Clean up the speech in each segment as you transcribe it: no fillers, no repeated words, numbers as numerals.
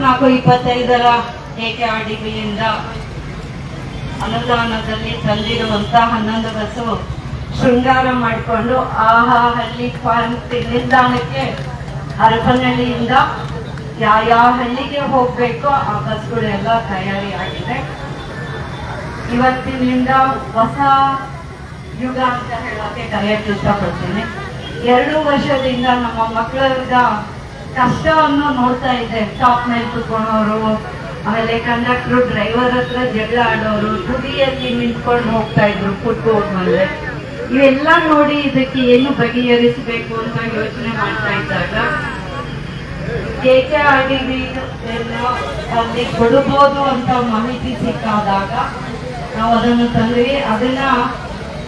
24-25 KKRDBಯಿಂದ ಅನುದಾನದಲ್ಲಿ ತಂದಿರುವಂತ 11 ಬಸ್ಸು ಶೃಂಗಾರ ಮಾಡಿಕೊಂಡು ಆಹಾ ಹಳ್ಳಿ ಫಾರ್ಮ್ ನಿಲ್ದಾಣಕ್ಕೆ ಹರಪನಹಳ್ಳಿಯಿಂದ ಯಾವ ಹಳ್ಳಿಗೆ ಹೋಗ್ಬೇಕೋ ಆ ಬಸ್ಗಳೆಲ್ಲ ತಯಾರಿ ಆಗಿದೆ. ಇವತ್ತಿನಿಂದ ಹೊಸ ಯುಗ ಅಂತ ಹೇಳೋಕೆ ಕರೆಯಕ್ಕೆ ಇಷ್ಟಪಡ್ತೀನಿ. 2 ವರ್ಷದಿಂದ ನಮ್ಮ ಮಕ್ಕಳ ಕಷ್ಟವನ್ನು ನೋಡ್ತಾ ಇದೆ. ಟಾಪ್ ಮೇಲೆ ಕುತ್ಕೊಳ್ಳೋರು, ಆಮೇಲೆ ಕಂಡಕ್ಟ್ರು ಡ್ರೈವರ್ ಹತ್ರ ಜಗಳ ಆಡೋರು, ತುದಿಯಲ್ಲಿ ನಿಂತ್ಕೊಂಡು ಹೋಗ್ತಾ ಇದ್ರು ಫುಟ್ಬೋರ್ಡ್ ಮೇಲೆ. ಇವೆಲ್ಲ ನೋಡಿ ಇದಕ್ಕೆ ಏನು ಬಗೆಹರಿಸಬೇಕು ಅಂತ ಯೋಚನೆ ಮಾಡ್ತಾ ಇದ್ದಾಗ KKRDB ಅಲ್ಲಿ ಕೊಡಬಹುದು ಅಂತ ಮಾಹಿತಿ ಸಿಕ್ಕಾದಾಗ ನಾವು ಅದನ್ನು ತಂದ್ವಿ. ಅದನ್ನ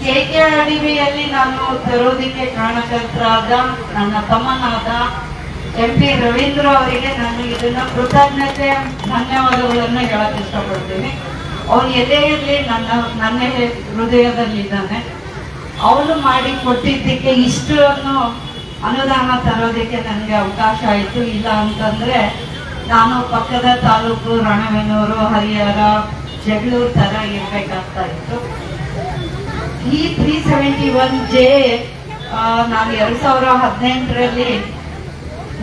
KKRDBಯಲ್ಲಿ ನಾನು ತರೋದಕ್ಕೆ ಕಾರಣಕರ್ತರಾದ ನನ್ನ ತಮ್ಮನಾದ MP ರವೀಂದ್ರ ಅವರಿಗೆ ನಾನು ಇದನ್ನ ಕೃತಜ್ಞತೆ ಧನ್ಯವಾದಗಳನ್ನ ಹೇಳಕ್ ಇಷ್ಟಪಡ್ತೀನಿ. ಅವನು ಎಲ್ಲೇ ಇರಲಿ ನನ್ನ ಹೃದಯದಲ್ಲಿದ್ದಾನೆ. ಅವನು ಮಾಡಿ ಕೊಟ್ಟಿದ್ದಕ್ಕೆ ಇಷ್ಟನ್ನು ಅನುದಾನ ತರೋದಕ್ಕೆ ನನಗೆ ಅವಕಾಶ ಆಯಿತು. ಇಲ್ಲ ಅಂತಂದ್ರೆ ನಾನು ಪಕ್ಕದ ತಾಲೂಕು ರಾಣೆಬೆನ್ನೂರು, ಹರಿಹರ, ಜಗಳೂರು ತರ ಇರ್ಬೇಕಾಗ್ತಾ ಇತ್ತು. ಈ 371J ನಾನು 2018ರಲ್ಲಿ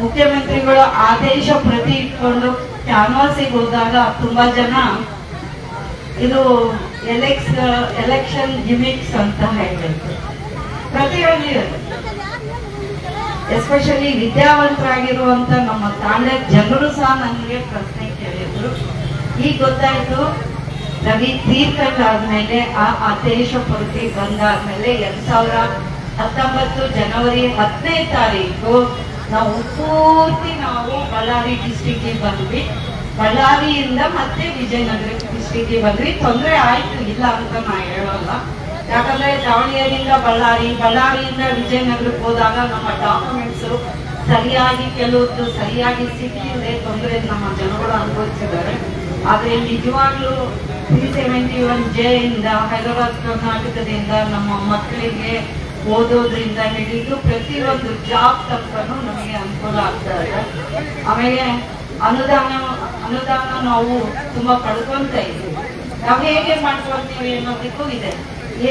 ಮುಖ್ಯಮಂತ್ರಿಗಳು ಆದೇಶ ಪ್ರತಿ ಇಟ್ಕೊಂಡು ಕ್ಯಾನ್ವಾಸಿಗೆ ಹೋದಾಗ ತುಂಬಾ ಜನ ಇದು ಎಲೆಕ್ಷನ್ ಗಿಮಿಕ್ಸ್ ಅಂತ ಹೇಳಿದ್ರು. ಪ್ರತಿಯೊಂದು ಎಸ್ಪೆಷಲಿ ವಿದ್ಯಾವಂತರಾಗಿರುವಂತ ನಮ್ಮ ತಾಂಡದ ಜನರು ಸಹ ನನಗೆ ಪ್ರಶ್ನೆ ಕೇಳಿದ್ರು. ಈಗ ಗೊತ್ತಾಯ್ತು, ರವಿ ತೀರ್ಕೊಂಡಾದ್ಮೇಲೆ ಆ ಆದೇಶ ಪ್ರತಿ ಬಂದಾದ್ಮೇಲೆ 2019 ಜನವರಿ 15ನೇ ತಾರೀಕು ನಾವು ಬಳ್ಳಾರಿ ಡಿಸ್ಟಿಕ್ಗೆ ಬಂದ್ವಿ. ಬಳ್ಳಾರಿಯಿಂದ ಮತ್ತೆ ವಿಜಯನಗರ ಡಿಸ್ಟಿಕ್ಗೆ ಬಂದ್ವಿ. ತೊಂದರೆ ಆಯ್ತು, ಇಲ್ಲ ಅಂತ ನಾ ಹೇಳೋಲ್ಲ. ಯಾಕಂದ್ರೆ ದಾವಣಗೆರೆಯಿಂದ ಬಳ್ಳಾರಿಯಿಂದ ವಿಜಯನಗರಕ್ಕೆ ಹೋದಾಗ ನಮ್ಮ ಡಾಕ್ಯುಮೆಂಟ್ಸ್ ಸರಿಯಾಗಿ ಕೆಲವೊಂದು ಸರಿಯಾಗಿ ಸಿಕ್ಕಿದೆ, ತೊಂದರೆ ನಮ್ಮ ಜನಗಳು ಅನುಭವಿಸಿದ್ದಾರೆ. ಆದ್ರೆ ನಿಜವಾಗ್ಲೂ 371J ಇಂದ ಹೈದರಾಬಾದ್ ಕರ್ನಾಟಕದಿಂದ ನಮ್ಮ ಮಕ್ಕಳಿಗೆ ಓದೋದ್ರಿಂದ ಹಿಡಿದು ಪ್ರತಿಯೊಂದು ಜಾಬ್ ತನಕನೂ ನಮಗೆ ಅನುಕೂಲ ಆಗ್ತಾ ಇದೆ. ಆಮೇಲೆ ಅನುದಾನ ನಾವು ತುಂಬಾ ಪಡ್ಕೊಂತ ಇದ್ದೀವಿ. ನಾವು ಹೇಗೆ ಮಾಡ್ಕೊಳ್ತೀವಿ ಅನ್ನೋದಕ್ಕೂ ಇದೆ.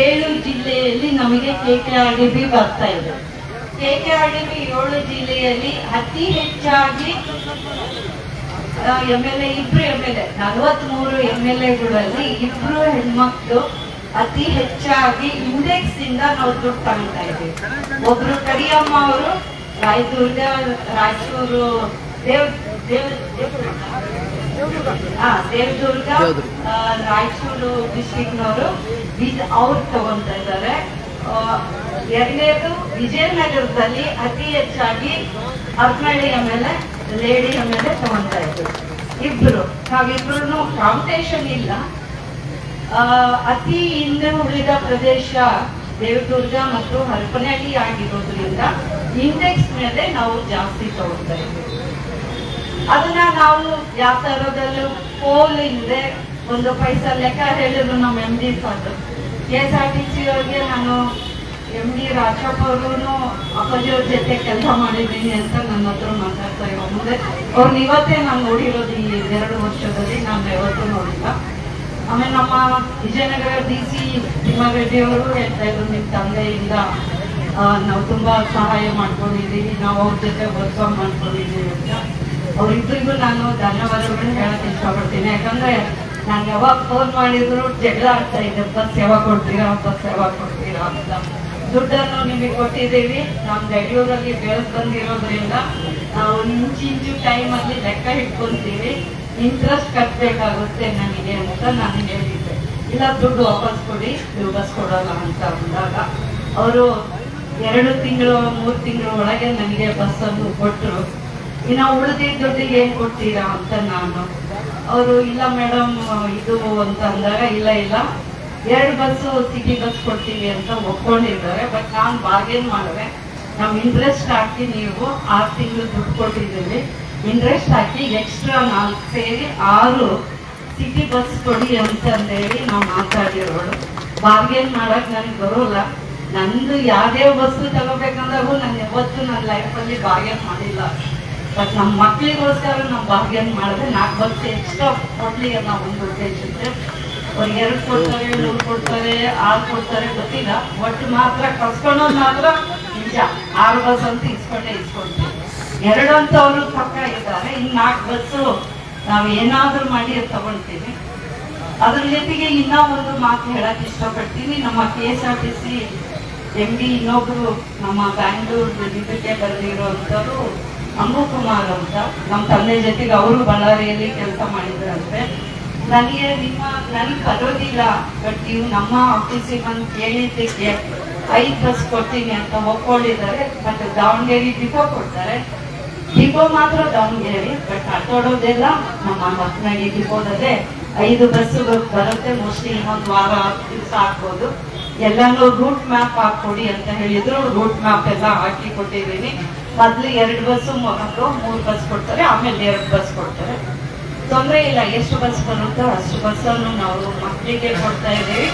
7 ಜಿಲ್ಲೆಯಲ್ಲಿ ನಮಗೆ KKRDB ಬರ್ತಾ ಇದೆ. KKRDB 7 ಜಿಲ್ಲೆಯಲ್ಲಿ ಅತಿ ಹೆಚ್ಚಾಗಿ MLA 2 MLA 43 MLAಗಳಲ್ಲಿ 2 ಹೆಣ್ಮಕ್ಳು ಅತಿ ಹೆಚ್ಚಾಗಿ ಇಂಡೆಕ್ಸ್ ಇಂದ ನಾವು ದುಡ್ಡು ತಗೊಳ್ತಾ ಇದ್ದೀವಿ. ಒಬ್ರು ಕರಿಯಮ್ಮ ಅವರು ರಾಯದುರ್ಗ, ರಾಯಚೂರು, ದೇವದುರ್ಗ, ರಾಯಚೂರು ಡಿಸ್ಟ್ರಿಕ್ಟ್ನವರು ಅವ್ರು ತಗೊಂತಾ ಇದ್ದಾರೆ. ಎರಡನೇದು ವಿಜಯನಗರದಲ್ಲಿ ಅತಿ ಹೆಚ್ಚಾಗಿ ಹರಪನಹಳ್ಳಿ MLA, ಲೇಡಿ MLA ತಗೊಂತಾ ಇದ್ರು. ನಾವಿಬ್ರು ಕಾಂಪಿಟೇಷನ್ ಇಲ್ಲ. ಅತಿ ಹಿಂದೆ ಉಳಿದ ಪ್ರದೇಶ ದೇವದುರ್ಗ ಮತ್ತು ಹರಪನಹಳ್ಳಿ ಆಗಿರೋದ್ರಿಂದ ಇಂಡೆಕ್ಸ್ ಮೇಲೆ ನಾವು ಜಾಸ್ತಿ ತಗೊಳ್ತಾ ಇದ್ದೀವಿ. ಅದನ್ನ ನಾವು ಯಾವ ತರದಲ್ಲೂ ಪೋಲ್ ಇಲ್ಲದೆ 1 ಪೈಸಾ ಲೆಕ್ಕ ಹೇಳಿದ್ರು ನಮ್ಮ MD ಸಾಕು. KSRTC ಅವ್ರಿಗೆ ನಾನು MD ರಾಜಪ್ಪ ಅವರು ಅಪ್ಪಾಜಿಯವ್ರ ಜೊತೆ ಕೆಲಸ ಮಾಡಿದ್ದೀನಿ ಅಂತ ನನ್ನ ಹತ್ರ ಮಾತಾಡ್ತಾ ಇರೋ ಮುಂದೆ ಅವ್ರನ್ನ ಇವತ್ತೇ ನಾನು ನೋಡಿರೋದು. ಈ 2 ವರ್ಷದಲ್ಲಿ ನಾನು ಯಾವತ್ತೂ ನೋಡಿಲ್ಲ. ಆಮೇಲೆ ನಮ್ಮ ವಿಜಯನಗರ DC ತಿಮ್ಮಾರೆಡ್ಡಿ ಅವರು ಹೇಳ್ತಾ ಇದ್ರು, ನಿಮ್ಮ ತಂದೆಯಿಂದ ನಾವು ತುಂಬಾ ಸಹಾಯ ಮಾಡ್ಕೊಂಡಿದ್ದೀವಿ, ನಾವು ಅವ್ರ ಜೊತೆ ವರ್ಕ್ ಮಾಡ್ಕೊಂಡಿದ್ದೀವಿ ಅಂತ. ಅವರಿಬ್ಬರಿಗೂ ನಾನು ಧನ್ಯವಾದಗಳನ್ನ ಹೇಳಕ್ ಇಷ್ಟಪಡ್ತೀನಿ. ಯಾಕಂದ್ರೆ ನಾನು ಯಾವಾಗ ಫೋನ್ ಮಾಡಿದ್ರು ಜಗಳ ಆಗ್ತಾ ಇದೆ, ಬಸ್ ಯಾವಾಗ ಕೊಡ್ತೀರಾ ಅಂತ. ದುಡ್ಡನ್ನು ನಿಮಗೆ ಕೊಟ್ಟಿದ್ದೀವಿ. ನಾವು ಬೆಂಗಳೂರಲ್ಲಿ ಬೆಳೆದು ಬಂದಿರೋದ್ರಿಂದ ನಾವು ಇಂಚು ಟೈಮಲ್ಲಿ ಲೆಕ್ಕ ಇಟ್ಕೊಂತೀವಿ. ಇಂಟ್ರೆಸ್ಟ್ ಕಟ್ಟಬೇಕಾಗುತ್ತೆ ನನಗೆ ಅಂತ ನಾನು ಹೇಳಿದ್ದೆ. ಇಲ್ಲ ದುಡ್ಡು ವಾಪಸ್ ಕೊಡಿ, ನೀವು ಬಸ್ ಕೊಡೋಲ್ಲ ಅಂತ ಅಂದಾಗ ಅವರು 2 ತಿಂಗಳು 3 ತಿಂಗಳ ಒಳಗೆ ನನಗೆ ಬಸ್ಸನ್ನು ಕೊಟ್ಟರು. ಇನ್ನು ಉಳಿದಿದ್ದ ದುಡ್ಡಿಗೆ ಏನ್ ಕೊಡ್ತೀರಾ ಅಂತ ಅವರು ಇಲ್ಲ ಮೇಡಮ್ ಇದು ಅಂತ ಅಂದಾಗ ಇಲ್ಲ 2 ಬಸ್ಸು ಸಿಟಿ ಬಸ್ ಕೊಡ್ತೀವಿ ಅಂತ ಒಪ್ಕೊಂಡಿದ್ದಾರೆ. ಬಟ್ ನಾನು ಬಾರ್ಗೇನ್ ಮಾಡಿದೆ, ನಾವು ಇಂಟ್ರೆಸ್ಟ್ ಹಾಕಿ ನೀವು 6 ತಿಂಗಳು ದುಡ್ಡು ಕೊಟ್ಟಿದ್ದೀವಿ, ಇಂಟ್ರೆಸ್ಟ್ ಹಾಕಿ ಎಕ್ಸ್ಟ್ರಾ 4 ಸೇರಿ 6 ಸಿಟಿ ಬಸ್ ಕೊಡಿ ಅಂತಂದೇಳಿ ನಾವು ಮಾತಾಡಿರೋಳು. ಬಾರ್ಗೇನ್ ಮಾಡಕ್ ನನಗೆ ಬರೋಲ್ಲ. ನಂದು ಯಾವುದೇ ವಸ್ತು ತಗೋಬೇಕಂದ್ರೂ ನಾನು ಯಾವತ್ತೂ ನನ್ನ ಲೈಫಲ್ಲಿ ಬಾರ್ಗೇನ್ ಮಾಡಿಲ್ಲ. ಬಟ್ ನಮ್ಮ ಮಕ್ಳಿಗೋಸ್ಕರ ನಾವು ಭಾಗ್ಯ ಮಾಡಿದ್ರೆ 4 ಬಸ್ ಎಕ್ಸ್ಟ್ರಾ ಕೊಡ್ಲಿ ಅನ್ನೋ ಒಂದು ಉದ್ದೇಶಕ್ಕೆ ಅವ್ರಿಗೆ 2 ಕೊಡ್ತಾರೆ, 3 ಕೊಡ್ತಾರೆ, 6 ಕೊಡ್ತಾರೆ ಗೊತ್ತಿಲ್ಲ. ಒಟ್ಟು ಮಾತ್ರ ಕಸ್ಕೊಳ್ಳೋದು ಮಾತ್ರ ನಿಜ. 6 ಬಸ್ ಅಂತ ಇಸ್ಕೊಳ್ತೀವಿ. 2 ಅಂತ ಅವರು ಪಕ್ಕ ಇದ್ದಾರೆ. ಇನ್ನು 4 ಬಸ್ಸು ನಾವು ಏನಾದ್ರೂ ಮಾಡಿ ತಗೊಳ್ತೀವಿ. ಅದ್ರ ಜೊತೆಗೆ ಇನ್ನೂ ಒಂದು ಮಾತು ಹೇಳಕ್ ಇಷ್ಟಪಡ್ತೀನಿ. ನಮ್ಮ KSRTC MD ಇನ್ನೊಬ್ರು ನಮ್ಮ ಬ್ಯಾಂಗ್ಳೂರ್ ಇದಕ್ಕೆ ಬಂದಿರುವಂಥವ್ರು ಅಂಬು ಕುಮಾರ್ ಅಂತ, ನಮ್ಮ ತಂದೆ ಜೊತೆಗೆ ಅವರು ಬಳ್ಳಾರಿಯಲ್ಲಿ ಕೆಲಸ ಮಾಡಿದ್ರಂತೆ. ನನಗೆ ಬರೋದಿಲ್ಲ, ಬಟ್ ನೀವು ನಮ್ಮ ಆಫೀಸಿಗೆ ಬಂದು ಕೇಳಿದ್ದಕ್ಕೆ 5 ಬಸ್ ಕೊಡ್ತೀನಿ ಅಂತ ಒಪ್ಕೊಂಡಿದ್ದಾರೆ. ಮತ್ತೆ ದಾವಣಗೆರೆ ಡಿಪೋ ಕೊಡ್ತಾರೆ. ಡಿಪೋ ಮಾತ್ರ ದಾವಣಗೆರೆ, ಬಟ್ ಅಡ್ಡೋಡೋದೆಲ್ಲ ನಮ್ಮ ಮಕ್ಕಳಿಗೆ ಡಿಪೋದಲ್ಲೇ 5 ಬಸ್ಸುಗಳು ಬರುತ್ತೆ. ಮೋಸ್ಟ್ಲಿ ಇನ್ನೊಂದು ವಾರ ದಿವಸ ಹಾಕ್ಬೋದು. ಎಲ್ಲಾನು ರೂಟ್ ಮ್ಯಾಪ್ ಹಾಕೊಡಿ ಅಂತ ಹೇಳಿದ್ರು. ರೂಟ್ ಮ್ಯಾಪ್ ಎಲ್ಲ ಹಾಕಿ ಕೊಟ್ಟಿದ್ದೀನಿ. ಮೊದ್ಲು 2 ಬಸ್ಸು 3 ಬಸ್ ಕೊಡ್ತಾರೆ, ಆಮೇಲೆ 2 ಬಸ್ ಕೊಡ್ತಾರೆ. ತೊಂದರೆ ಇಲ್ಲ, ಎಷ್ಟು ಬಸ್ ಬರುತ್ತೋ ಅಷ್ಟು ಬಸ್ಸನ್ನು ನಾವು ಮಕ್ಕಳಿಗೆ ಕೊಡ್ತಾ ಇದ್ದೀವಿ.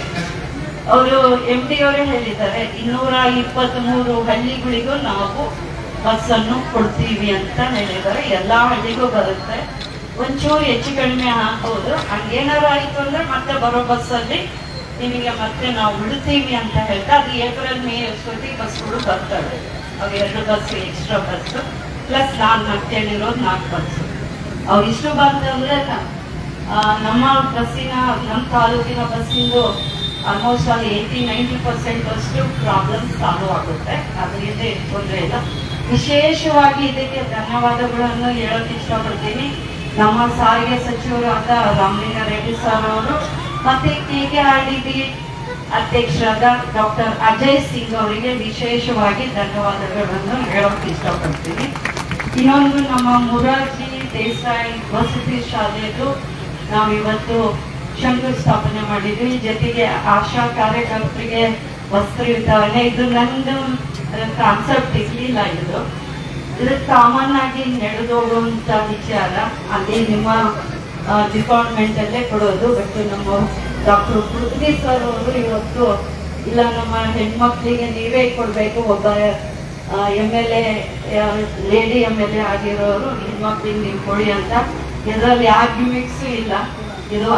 ಅವರು MD ಅವರೇ ಹೇಳಿದ್ದಾರೆ 223 ಹಳ್ಳಿಗಳಿಗೂ ನಾವು ಬಸ್ಸನ್ನು ಕೊಡ್ತೀವಿ ಅಂತ ಹೇಳಿದ್ದಾರೆ. ಎಲ್ಲಾ ಹಳ್ಳಿಗೂ ಬರುತ್ತೆ. ಒಂಚೂರು ಹೆಚ್ಚು ಕಡಿಮೆ ಹಾಕೋದು, ಹಂಗೇನಾರು ಆಯ್ತು ಅಂದ್ರೆ ಮತ್ತೆ ಬರೋ ಬಸ್ಸಲ್ಲಿ ನಿಮಗೆ ಮತ್ತೆ ನಾವು ಬಿಡ್ತೀವಿ ಅಂತ ಹೇಳ್ತಾ, ಅದು ಏಪ್ರಿಲ್ ಮೇ ಅಷ್ಟೊತ್ತಿಗೆ ಬಸ್ಗಳು ಬರ್ತವೆ. ಅವು 2 ಬಸ್ ಎಕ್ಸ್ಟ್ರಾ ಬಸ್ ಪ್ಲಸ್ ನಾನು ಮತ್ತೇಳಿರೋದು 4 ಬಸ್ಸು. ಅವು ಇಷ್ಟು ಬಂತಂದ್ರೆ ನಮ್ಮ ಬಸ್ಸಿನ, ನಮ್ಮ ತಾಲೂಕಿನ ಬಸ್ಸಿಂದು ಆಲ್ಮೋಸ್ಟ್ ಅಲ್ಲಿ 80-90% ಅಷ್ಟು ಪ್ರಾಬ್ಲಮ್ ಸಾಲ್ವ್ ಆಗುತ್ತೆ. ಅದರಿಂದ ತೊಂದರೆ ಇಲ್ಲ. ವಿಶೇಷವಾಗಿ ಇದಕ್ಕೆ ಧನ್ಯವಾದಗಳನ್ನು ಹೇಳೋಕೆ ಇಷ್ಟಪಡ್ತೀನಿ. ನಮ್ಮ ಸಾರಿಗೆ ಸಚಿವರು ಆದ ರಾಮಲಿಂಗಾರೆಡ್ಡಿ ಸರ್ ಅವರು ಮತ್ತೆ KKRDB ಅಧ್ಯಕ್ಷರಾದ ಡಾಕ್ಟರ್ ಅಜಯ್ ಸಿಂಗ್ ಅವರಿಗೆ ವಿಶೇಷವಾಗಿ ಧನ್ಯವಾದಗಳನ್ನು ಹೇಳೋಕೆ ಇಷ್ಟಪಡ್ತೀನಿ. ಇನ್ನೊಂದು ನಮ್ಮ ಮೊರಾರ್ಜಿ ದೇಸಾಯಿ ವಸತಿ ಶಾಲೆಯದು ನಾವಿವತ್ತು ಶಂಕುಸ್ಥಾಪನೆ ಮಾಡಿದ್ವಿ. ಜೊತೆಗೆ ಆಶಾ ಕಾರ್ಯಕರ್ತರಿಗೆ ವಸ್ತ್ರ ವಿತರಣೆ. ಇದು ನಂದು ಕಾನ್ಸೆಪ್ಟ್ ಇರ್ಲಿಲ್ಲ. ಇದು ಕಾಮನ್ ಆಗಿ ನಡೆದೋಗುವಂತ ವಿಚಾರ. ಅಲ್ಲಿ ನಿಮ್ಮ ಡಿಪಾರ್ಟ್ಮೆಂಟ್ ಅಲ್ಲೇ ಕೊಡೋದು. ಬಟ್ ನಮ್ಮ ಡಾಕ್ಟರ್ ಪೃಥ್ವಿ ಸರ್ ಅವರು ಇವತ್ತು ಇಲ್ಲ, ನಮ್ಮ ಹೆಣ್ಮಕ್ಳಿಗೆ ನೀವೇ ಕೊಡ್ಬೇಕು, ಒಬ್ಬ MLA ಲೇಡಿ MLA ಆಗಿರೋರು ಹೆಣ್ಮಕ್ಳಿಗೆ ನೀವು ಕೊಡಿ ಅಂತ. ಇದರಲ್ಲಿ ಯಾವ ಗಿಮಿಕ್ಸ್ ಇಲ್ಲ. ಇದು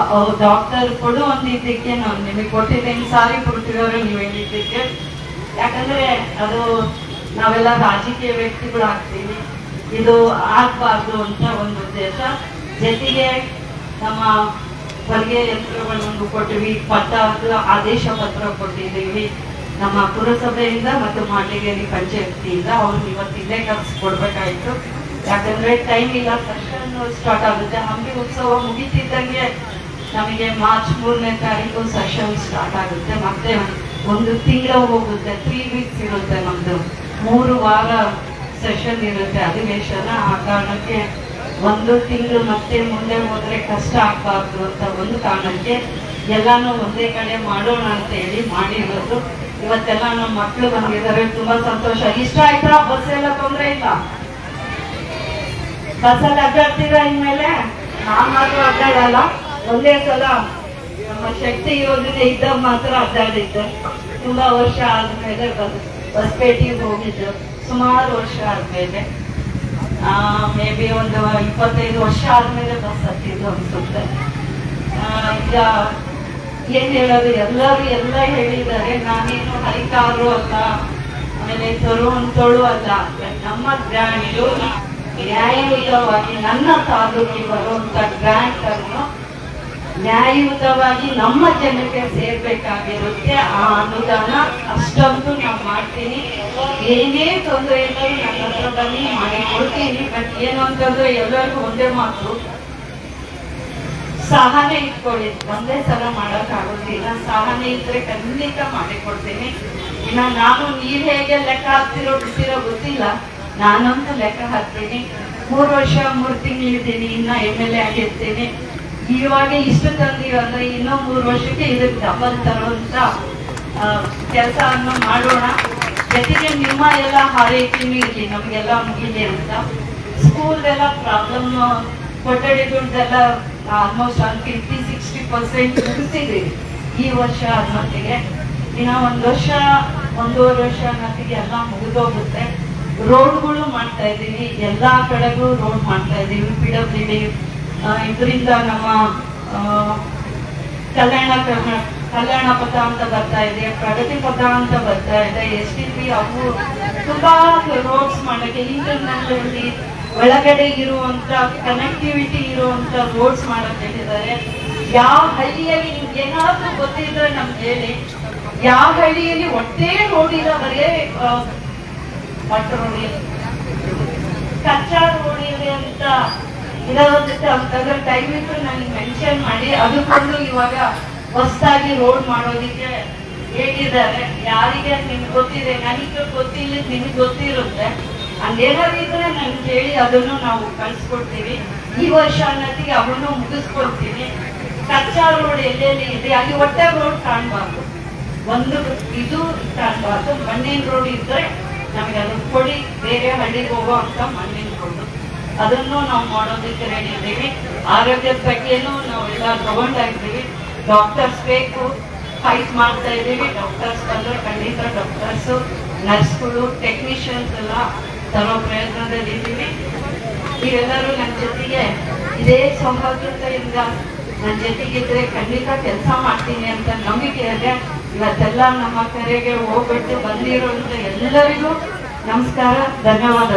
ಡಾಕ್ಟರ್ ಕೊಡು ಅಂದಿದ್ದಕ್ಕೆ ನಾನು ನಿಮಗೆ ಕೊಟ್ಟಿದ್ದೇನೆ. ಸಾರಿ ಕೊಡ್ತಿರೋರು ನೀವು ಹೇಳಿದ್ದಕ್ಕೆ. ಯಾಕಂದ್ರೆ ಅದು ನಾವೆಲ್ಲ ರಾಜಕೀಯ ವ್ಯಕ್ತಿಗಳು ಆಗ್ತೀವಿ, ಇದು ಆಗ್ಬಾರ್ದು ಅಂತ ಒಂದು ಉದ್ದೇಶ. ಜೊತೆಗೆ ನಮ್ಮ ಹೊಲಿಗೆ ಯಂತ್ರಗಳನ್ನು ಕೊಟ್ಟಿವಿ, ಆದೇಶ ಪತ್ರ ಕೊಟ್ಟಿದ್ದೀವಿ ನಮ್ಮ ಪುರಸಭೆಯಿಂದ ಮತ್ತು ಮಾಟಗೇರಿ ಪಂಚಾಯತಿಯಿಂದ. ಅವ್ರು ಇವತ್ತು ಇಲ್ಲೇ ಕರ್ಸ್ಕೊಡ್ಬೇಕಾಯ್ತು, ಯಾಕಂದ್ರೆ ಟೈಮ್ ಇಲ್ಲ. ಸೆಷನ್ ಸ್ಟಾರ್ಟ್ ಆಗುತ್ತೆ. ಹಂಪಿ ಉತ್ಸವ ಮುಗಿತಿದ್ದಂಗೆ ನಮಗೆ ಮಾರ್ಚ್ 3ನೇ ತಾರೀಕು ಸೆಷನ್ ಸ್ಟಾರ್ಟ್ ಆಗುತ್ತೆ. ಮತ್ತೆ 1 ತಿಂಗಳು ಹೋಗುತ್ತೆ. 3 ವೀಕ್ಸ್ ಇರುತ್ತೆ. ನಮ್ದು 3 ವಾರ ಸೆಷನ್ ಇರುತ್ತೆ ಅಧಿವೇಶನ. ಆ ಕಾರಣಕ್ಕೆ 1 ತಿಂಗಳು ಮತ್ತೆ ಮುಂದೆ ಹೋದ್ರೆ ಕಷ್ಟ ಆಗ್ಬಾರ್ದು ಅಂತ ಒಂದು ಕಾರಣಕ್ಕೆ ಎಲ್ಲಾನು ಒಂದೇ ಕಡೆ ಮಾಡೋಣ ಅಂತ ಹೇಳಿ ಮಾಡಿರೋದು. ಇವತ್ತೆಲ್ಲ ನಮ್ಮ ಮಕ್ಕಳು ಬಂದಿದ್ದಾರೆ, ತುಂಬಾ ಸಂತೋಷ. ಇಷ್ಟ ಆಯ್ತಾ? ಬಸ್ ಎಲ್ಲ ತೊಂದರೆ ಇಲ್ಲ? ಬಸ್ಸಲ್ಲಿ ಅಡ್ಡಾಡ್ತೀರಾ? ಇನ್ಮೇಲೆ ನಾನ್ ಮಾತ್ರ ಅಡ್ಡಾಡಲ್ಲ. ಒಂದೇ ಸಲ ನಮ್ಮ ಶಕ್ತಿ ಯೋಜನೆ ಇದ್ದಾಗ ಮಾತ್ರ ಅಡ್ಡಾಡಿದ್ದೆ. ತುಂಬಾ ವರ್ಷ ಆದ್ಮೇಲೆ ಬಸ್ ಪೇಟೆಗೆ ಹೋಗಿದ್ದು, ಸುಮಾರು ವರ್ಷ ಆದ್ಮೇಲೆ, ಮೇ ಬಿ ಒಂದು 25 ವರ್ಷ ಆದ್ಮೇಲೆ ಬಸ್ ಹತ್ತಿದ್ದು ಅನ್ಸುತ್ತೆ. ಈಗ ಏನ್ ಹೇಳೋದು, ಎಲ್ಲರೂ ಎಲ್ಲ ಹೇಳಿದ್ದಾರೆ. ನಾನೇನು ಹರಿಕಾರು ಅಲ್ಲ, ಆಮೇಲೆ ತರುವಂತಳು ಅಲ್ಲ. ನಮ್ಮ ಗ್ರ್ಯಾಂಡ್ ನ್ಯಾಯಯುತವಾಗಿ ನನ್ನ ತಾಲೂಕಿಗೆ ಬರುವಂತ ಗ್ರ್ಯಾಂಟ್ ಅನ್ನು ನ್ಯಾಯಯುತವಾಗಿ ನಮ್ಮ ಜನಕ್ಕೆ ಸೇರ್ಬೇಕಾಗಿರುತ್ತೆ. ಆ ಅನುದಾನ ಅಷ್ಟೊಂದು ನಾವು ಮಾಡ್ತೀನಿ. ಏನೇ ತೊಂದರೆ ಇದ್ದರೂ ನನ್ನ ಹತ್ರ ಬನ್ನಿ, ಮಾಡಿ ಕೊಡ್ತೀನಿ. ಬಟ್ ಏನು ಅಂತಂದ್ರೆ ಎಲ್ಲರಿಗೂ ಒಂದೇ ಮಾತು, ಸಹನೆ ಇಟ್ಕೊಳ್ಳಿ. ಒಂದೇ ಸಲ ಮಾಡೋಕ್ಕಾಗೋದಿಲ್ಲ. ಸಹನೆ ಇದ್ರೆ ಖಂಡಿತ ಮಾಡಿಕೊಡ್ತೀನಿ. ಇನ್ನ ನಾನು ನೀವ್ ಹೇಗೆ ಲೆಕ್ಕ ಹಾಕ್ತಿರೋ ಬಿಡ್ತಿರೋ ಗೊತ್ತಿಲ್ಲ, ನಾನಂತೂ ಲೆಕ್ಕ ಹಾಕ್ತೀನಿ. 3 ವರ್ಷ 3 ತಿಂಗಳಿದ್ದೀನಿ, ಇನ್ನ MLA ಆಗಿರ್ತೀನಿ. ಇವಾಗ ಇಷ್ಟು ತಂದೀವಿ ಅಂದ್ರೆ ಇನ್ನೂ 3 ವರ್ಷಕ್ಕೆ ಇದಕ್ಕೆ ಡಬಲ್ ತರುವಂತ ಕೆಲಸವನ್ನು ಮಾಡೋಣ. ಜೊತೆಗೆ ನಿಮ್ಮ ಎಲ್ಲ ಹಾರೈಕೆನೂ ಇರಲಿ, ನಮಗೆಲ್ಲ ಮುಗಿಲಿ ಅಂತ. ಸ್ಕೂಲ್ ಎಲ್ಲ ಪ್ರಾಬ್ಲಮ್, ಕೊಠಡಿ ದುಡ್ಡೆಲ್ಲ ಆಲ್ಮೋಸ್ಟ್ 50-60% ಮುಗಿಸಿದ್ದೀವಿ ಈ ವರ್ಷ ಮಟ್ಟಿಗೆ. ಇನ್ನು 1 ವರ್ಷ 1.5 ವರ್ಷ ಮಟ್ಟಿಗೆ ಎಲ್ಲ ಮುಗಿದೋಗುತ್ತೆ. ರೋಡ್ಗಳು ಮಾಡ್ತಾ ಇದ್ದೀವಿ, ಎಲ್ಲಾ ಕಡೆಗೂ ರೋಡ್ ಮಾಡ್ತಾ ಇದ್ದೀವಿ. PWD ಇದರಿಂದ ನಮ್ಮ ಕಲ್ಯಾಣ ಪಥ ಅಂತ ಬರ್ತಾ ಇದೆ, ಪ್ರಗತಿ ಪಥ ಅಂತ ಬರ್ತಾ ಇದೆ, STP ಅವು ತುಂಬಾ ರೋಡ್ಸ್ ಮಾಡಕ್ಕೆ ಇಂಟರ್ನಲ್ ಒಳಗಡೆ ಇರುವಂತ ಕನೆಕ್ಟಿವಿಟಿ ಇರುವಂತ ರೋಡ್ಸ್ ಮಾಡಕ್ ಹೇಳಿದ್ದಾರೆ. ಯಾವ ಹಳ್ಳಿಯಲ್ಲಿ ನಿಮ್ಗೆ ಏನಾದ್ರೂ ಗೊತ್ತಿದ್ರೆ ನಮ್ಗೆ ಹೇಳಿ. ಯಾವ ಹಳ್ಳಿಯಲ್ಲಿ ಒಟ್ಟೇ ರೋಡ್ ಇಲ್ಲ, ಬರೇ ಮಟ್ಟ ರೋಡ್ ಇದೆ, ಕಚ್ಚಾ ರೋಡ್ ಇದೆ ಅಂತ ಇರೋದಕ್ಕೆ ಅಂತಂದ್ರೆ ದಯವಿಟ್ಟು ನನಗೆ ಮೆನ್ಷನ್ ಮಾಡಿ. ಅದಕ್ಕೊಂದು ಇವಾಗ ಹೊಸದಾಗಿ ರೋಡ್ ಮಾಡೋದಿಕ್ಕೆ ಹೇಳಿದ್ದಾರೆ. ಯಾರಿಗೆ ನಿಮ್ಗೆ ಗೊತ್ತಿದೆ, ನನಗೆ ಗೊತ್ತಿಲ್ಲ, ನಿಮ್ಗೆ ಗೊತ್ತಿರುತ್ತೆ. ಹಂಗೇನಾದ್ರು ಇದ್ರೆ ನನ್ಗೆ ಹೇಳಿ, ಅದನ್ನು ನಾವು ಕಳ್ಸ್ಕೊಡ್ತೀವಿ. ಈ ವರ್ಷ ಅನ್ನೋದಿಗೆ ಅವನು ಮುಗಿಸ್ಕೊಡ್ತೀವಿ. ಕಚ್ಚಾ ರೋಡ್ ಎಲ್ಲೆಲ್ಲಿ ಇದೆ ಅಲ್ಲಿ ಒಟ್ಟೆ ರೋಡ್ ಕಾಣಬಾರ್ದು, ಒಂದು ಇದು ಕಾಣಬಾರ್ದು. ಮಣ್ಣಿನ ರೋಡ್ ಇದ್ರೆ ನಮಗೆ ಅದು ಕೊಡಿ, ಬೇರೆ ಹಳ್ಳಿಗೆ ಹೋಗೋ ಅಂತ ಮಣ್ಣಿನ ರೋಡ್, ಅದನ್ನು ನಾವು ಮಾಡೋದಕ್ಕೆ ರೆಡಿ ಇದ್ದೀವಿ. ಆರೋಗ್ಯದ ಬಗ್ಗೆನೂ ನಾವೆಲ್ಲ ತಗೊಂಡಾ ಇದ್ದೀವಿ. ಡಾಕ್ಟರ್ಸ್ ಬೇಕು, ಫೈಟ್ ಮಾಡ್ತಾ ಇದ್ದೀವಿ. ಡಾಕ್ಟರ್ಸ್ ಬಂದ್ರೆ ಖಂಡಿತ ಡಾಕ್ಟರ್ಸು, ನರ್ಸ್ಗಳು, ಟೆಕ್ನಿಷಿಯನ್ಸ್ ಎಲ್ಲ ತರೋ ಪ್ರಯತ್ನದಲ್ಲಿ ಇದ್ದೀವಿ. ನೀವೆಲ್ಲರೂ ನನ್ನ ಜೊತೆಗೆ ಇದೇ ಸೌಹಾರ್ದತೆಯಿಂದ ನನ್ನ ಜೊತೆಗಿದ್ರೆ ಖಂಡಿತ ಕೆಲಸ ಮಾಡ್ತೀನಿ ಅಂತ ನಂಬಿಕೆ ಇದೆ. ಇವತ್ತೆಲ್ಲ ನಮ್ಮ ಕರೆಗೆ ಹೋಗ್ಬಿಟ್ಟು ಬಂದಿರುವಂತ ಎಲ್ಲರಿಗೂ ನಮಸ್ಕಾರ, ಧನ್ಯವಾದ.